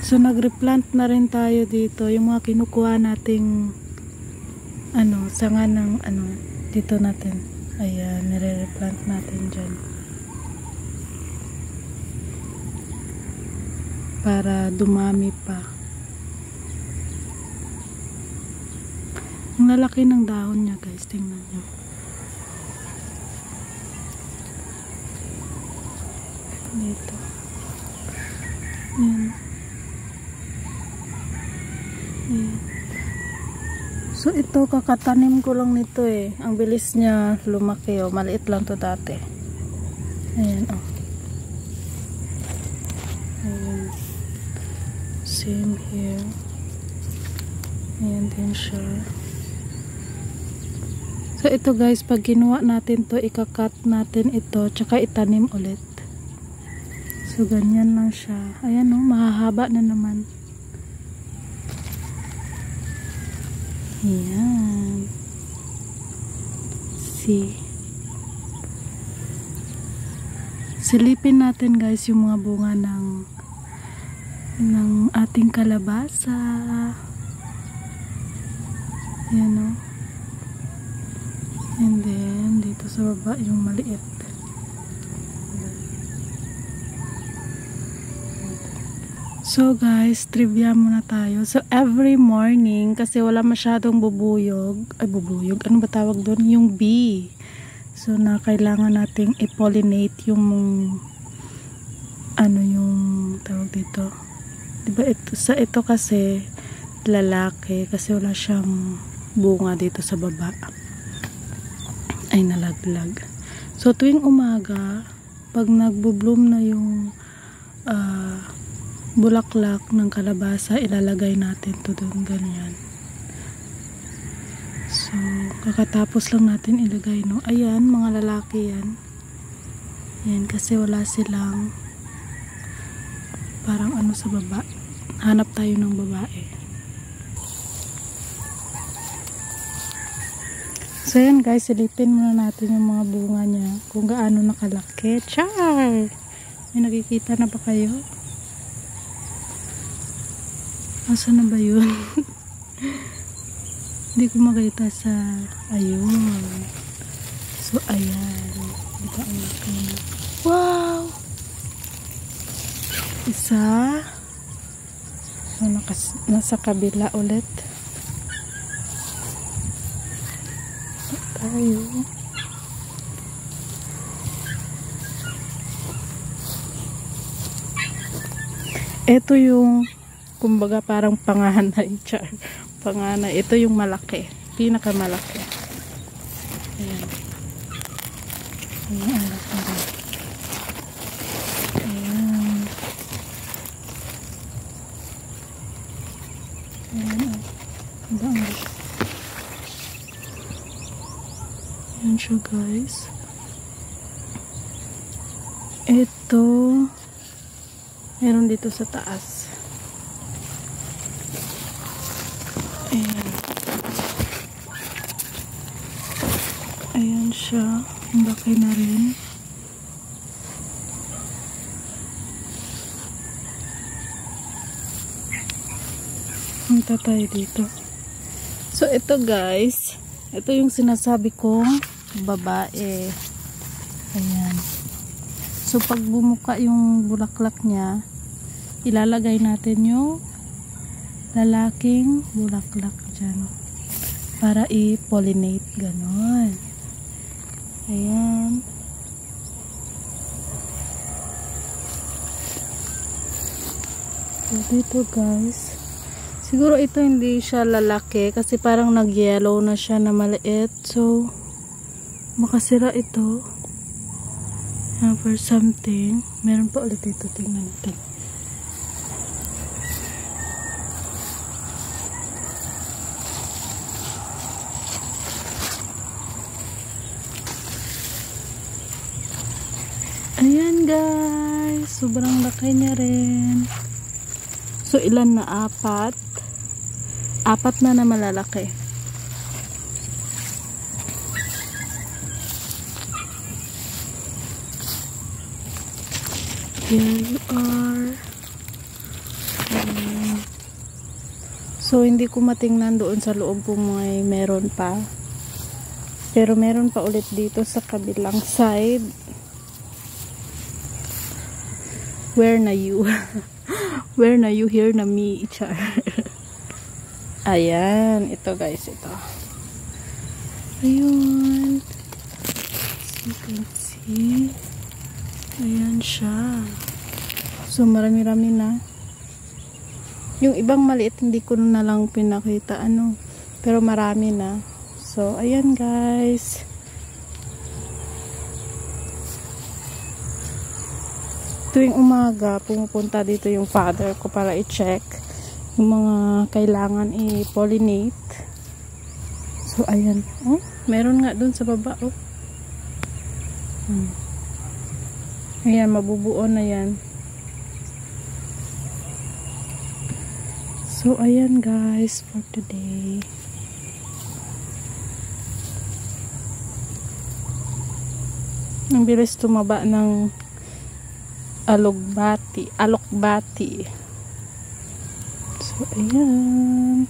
So nag-replant na rin tayo dito. Yung mga kinukuha nating sanga ng dito natin. Ayan, nire-replant natin dyan. Para dumami pa. Ang lalaki ng dahon niya, guys. Tingnan nyo. Dito. Ayan. Ayan. So ito, kakatanim ko lang nito eh. Ang bilis niya lumaki oh. Maliit lang to dati. Ayan oh. Ayan. Same here. Ayan din siya. So ito guys, pag kinuha natin to, ikakat natin ito, tsaka itanim ulit. So ganyan lang siya. Ayan oh, mahahaba na naman. Ayan. See. Silipin natin guys yung mga bunga ng ating kalabasa. Ayan o. And then, dito sa baba yung maliit. So guys, trivia muna tayo. So every morning, kasi wala masyadong bubuyog, ano ba tawag doon? Yung bee. So na kailangan nating i-pollinate yung yung tawag dito. Diba ito kasi lalaki, kasi wala siyang bunga dito sa baba. Ay nalaglag. So tuwing umaga, pag nagbo-bloom na yung bulaklak ng kalabasa, ilalagay natin to doon, ganyan. So kakatapos lang natin ilagay, no. Ayan, mga lalaki yan. Ayan, kasi wala silang parang sa baba. Hanap tayo ng babae. So ayan guys, silipin muna natin yung mga bunga niya kung gaano nakalaki. Char! May nakikita na ba kayo? Asa na ba yun? Hindi ko makita sa ayun. So ayan, dito ang laki na. Wow! Isa. So nasa kabila ulit. Tayo. Ito yung kumbaga parang panganay, char. Panganay. Ito yung malaki. Pinakamalaki. Ayan. Ayan. Ayan. Ayan. Ayan. Ayan siya guys. Ito meron dito sa taas. Ayan. Ayan siya. Ang laki na rin. Punta tayo dito. So ito guys, ito yung sinasabi kong babae. Ayan. So pag bumuka yung bulaklak niya, ilalagay natin yung lalaking bulaklak dyan para i-pollinate, ganon. Ayan. So dito guys, siguro ito hindi siya lalaki kasi parang nag-yellow na siya na maliit, so makasira ito. For something, meron pa ulit ito, tingnan natin. Ayan guys, sobrang laki niya rin. So ilan na? Apat na malalaki. Here you are. So, hindi ko matingnan doon sa loob kung may meron pa. Pero meron pa ulit dito sa kabilang side. Where na you? Where na you? Here na me, char. Ayan. Ito guys, ito. Ayun. So, you can see. Ayan siya. So, marami-rami na. Yung ibang maliit, hindi ko na lang pinakita, pero marami na. So, ayan guys. Tuwing umaga, pumupunta dito yung father ko para i-check yung mga kailangan i-pollinate. So, ayan. Oh, meron nga dun sa baba, oh. Ayan, mabubuo na yan. So, ayan guys, for today. Ang bilis tumaba ng alokbati. So, ayan.